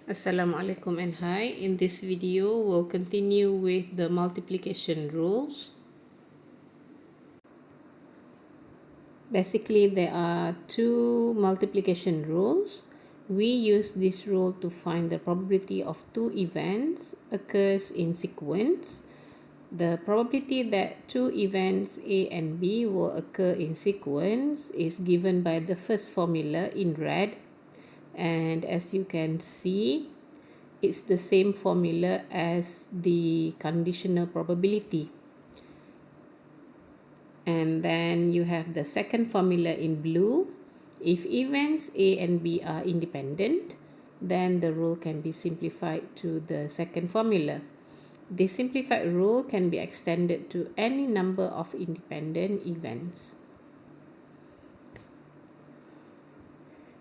Assalamualaikum and hi. In this video, we'll continue with the multiplication rules. Basically, there are two multiplication rules. We use this rule to find the probability of two events occurs in sequence. The probability that two events A and B will occur in sequence is given by the first formula in red. And as you can see, it's the same formula as the conditional probability. And then you have the second formula in blue. If events A and B are independent, then the rule can be simplified to the second formula. The simplified rule can be extended to any number of independent events.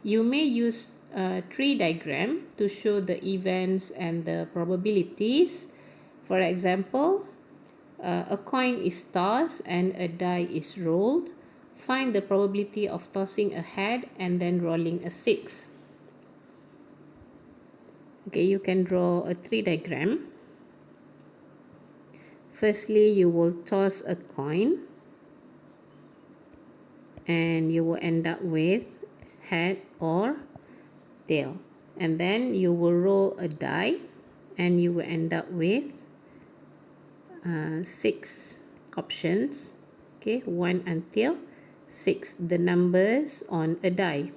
You may use a tree diagram to show the events and the probabilities. For example, a coin is tossed and a die is rolled. Find the probability of tossing a head and then rolling a 6. Okay, you can draw a tree diagram. Firstly, you will toss a coin and you will end up with head or tail. And then you will roll a die and you will end up with 6 options. Okay, 1 until 6, the numbers on a die.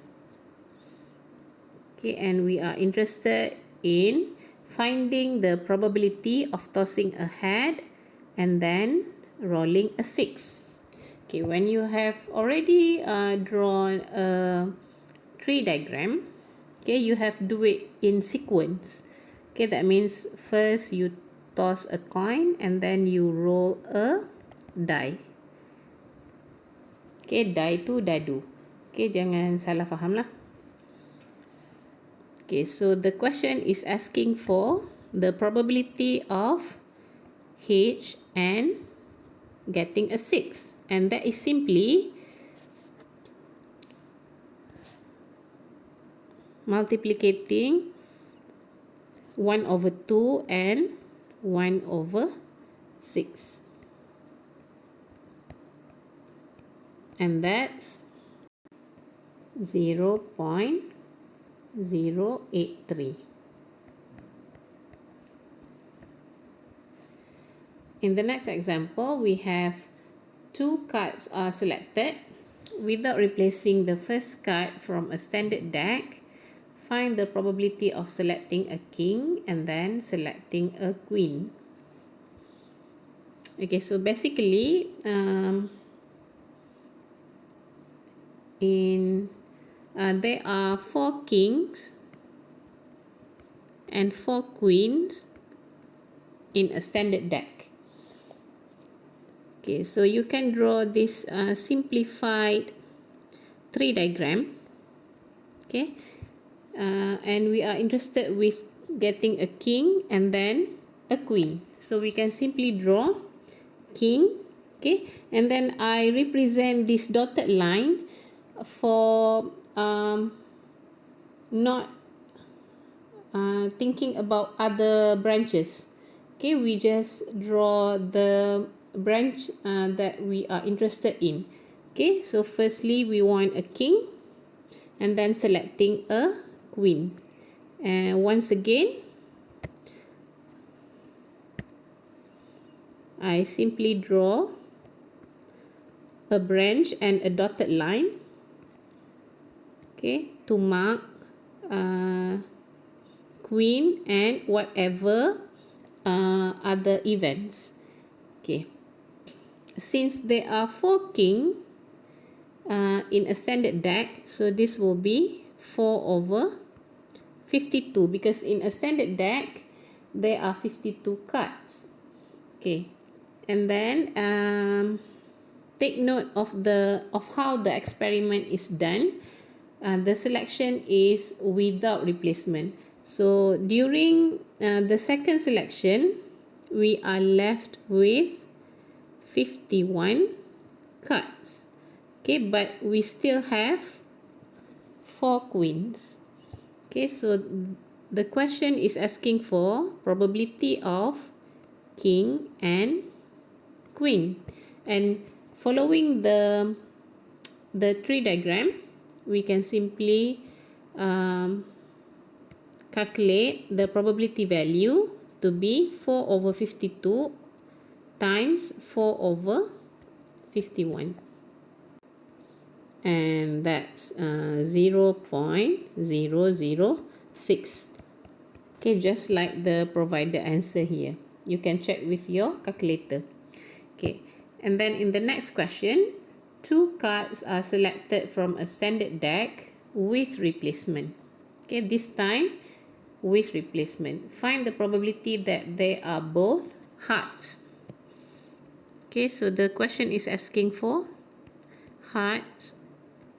Okay, and we are interested in finding the probability of tossing a head and then rolling a 6. Okay, when you have already drawn a tree diagram, okay, you have to do it in sequence. Okay, that means first you toss a coin and then you roll a die. Okay, die tu dadu. Okay, jangan salah faham lah. Okay, so the question is asking for the probability of H and getting a 6. And that is simply multiplicating 1 over 2 and 1 over 6. And that's 0.083. In the next example, we have two cards are selected. Without replacing the first card from a standard deck, find the probability of selecting a king and then selecting a queen. Okay, so basically, there are 4 kings and 4 queens in a standard deck. Okay, so you can draw this simplified tree diagram. Okay, and we are interested with getting a king and then a queen. So we can simply draw king. Okay, and then I represent this dotted line for not thinking about other branches. Okay, we just draw the branch that we are interested in. Okay, so firstly we want a king and then selecting a queen. And once again, I simply draw a branch and a dotted line, okay, to mark queen and whatever other events. Okay, since there are 4 king in a standard deck, so this will be 4 over 52, because in a standard deck there are 52 cards. Okay, and then take note of how the experiment is done. The selection is without replacement. So during the second selection, we are left with 51 cards. Okay, but we still have 4 queens. Okay, so the question is asking for probability of king and queen. And following the tree diagram, we can simply calculate the probability value to be 4 over 52 times 4 over 51. And that's 0.006. Okay, just like the provided answer here. You can check with your calculator. Okay, and then in the next question, 2 cards are selected from a standard deck with replacement. Okay, this time with replacement. Find the probability that they are both hearts. Okay, so the question is asking for hearts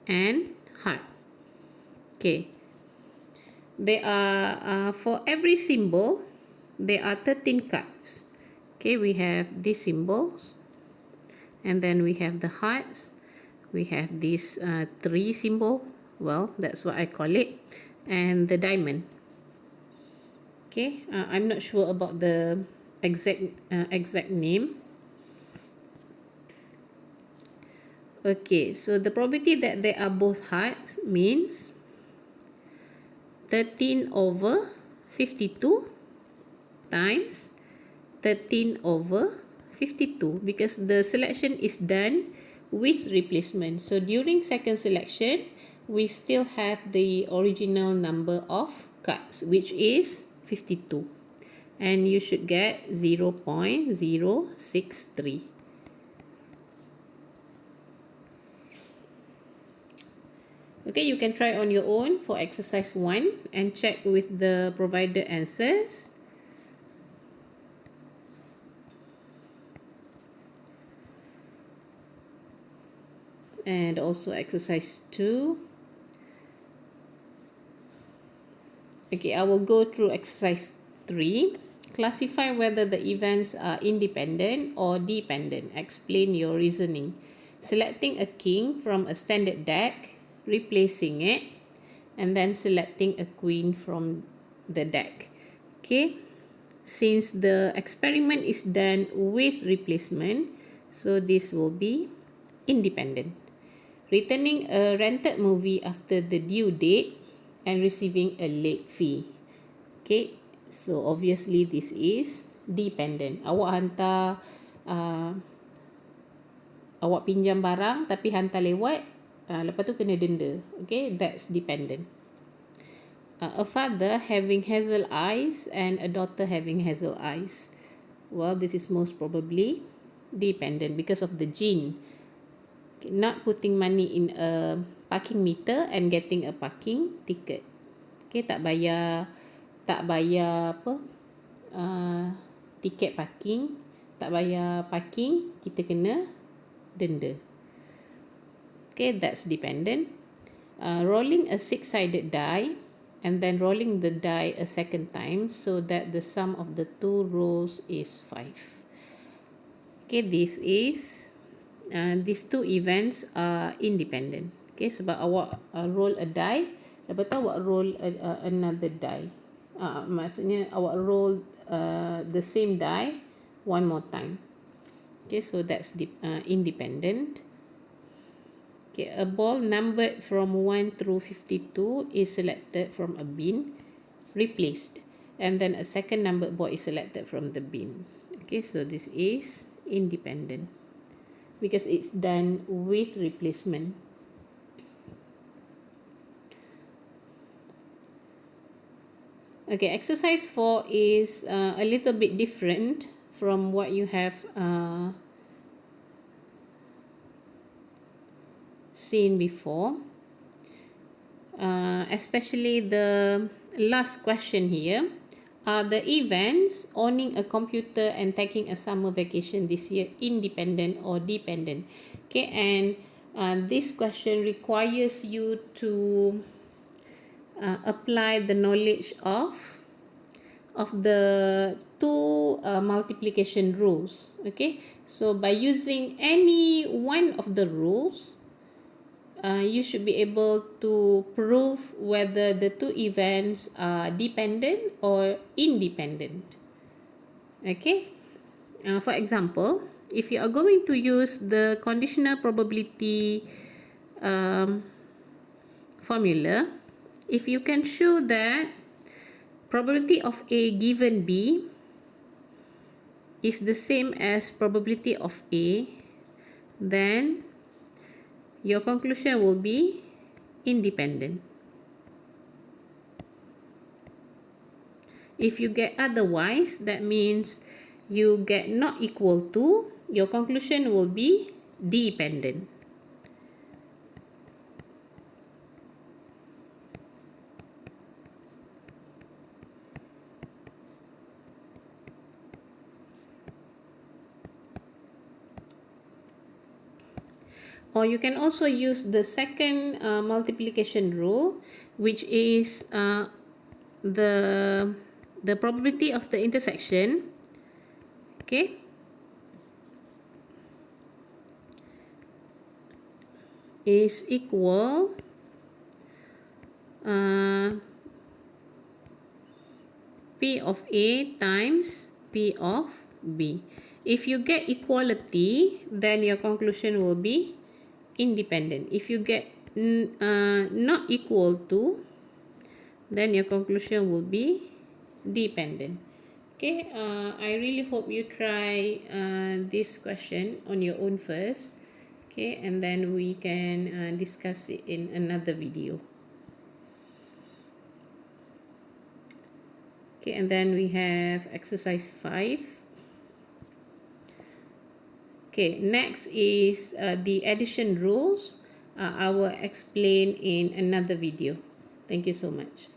and heart. Okay, there are for every symbol there are 13 cards. Okay, we have these symbols, and then we have the hearts, we have this 3 symbol, well, that's what I call it, and the diamond. Okay, I'm not sure about the exact name. Okay, so the probability that they are both hearts means 13 over 52 times 13 over 52, because the selection is done with replacement. So during second selection, we still have the original number of cards, which is 52. And you should get 0.063. Okay, you can try on your own for exercise 1 and check with the provided answers. And also exercise 2. Okay, I will go through exercise 3. Classify whether the events are independent or dependent. Explain your reasoning. Selecting a king from a standard deck, replacing it, and then selecting a queen from the deck. Okay, since the experiment is done with replacement, so this will be independent. Returning a rented movie after the due date and receiving a late fee. Okay, so obviously this is dependent. Awak hantar awak pinjam barang tapi hantar lewat, lepas tu kena denda. Okay, that's dependent. A father having hazel eyes and a daughter having hazel eyes. Well, this is most probably dependent because of the gene. Okay, not putting money in a parking meter and getting a parking ticket. Okay, tak bayar apa tiket parking, tak bayar parking, kita kena denda. Okay, that's dependent. Rolling a 6-sided die and then rolling the die a second time so that the sum of the 2 rolls is 5. Okay, this is these 2 events are independent. Okay, sebab awak roll a die, lepas tu awak roll another die. Maksudnya awak roll the same die one more time. Okay, so that's independent. Okay, a ball numbered from 1 through 52 is selected from a bin, replaced, and then a second numbered ball is selected from the bin. Okay, so this is independent because it's done with replacement. Okay, exercise 4 is a little bit different from what you have seen before, especially the last question here. Are the events owning a computer and taking a summer vacation this year independent or dependent? Okay, and this question requires you to apply the knowledge of the 2 multiplication rules. Okay, so by using any one of the rules, you should be able to prove whether the two events are dependent or independent. Okay, for example, if you are going to use the conditional probability um, formula, if you can show that probability of A given B is the same as probability of A, then your conclusion will be independent. If you get otherwise, that means you get not equal to, your conclusion will be dependent. Or you can also use the second multiplication rule, which is the probability of the intersection, okay, is equal P of A times P of B. If you get equality, then your conclusion will be independent. If you get not equal to, then your conclusion will be dependent. Okay, I really hope you try this question on your own first. Okay, and then we can discuss it in another video. Okay, and then we have exercise 5. Okay, next is the addition rules. I will explain in another video. Thank you so much.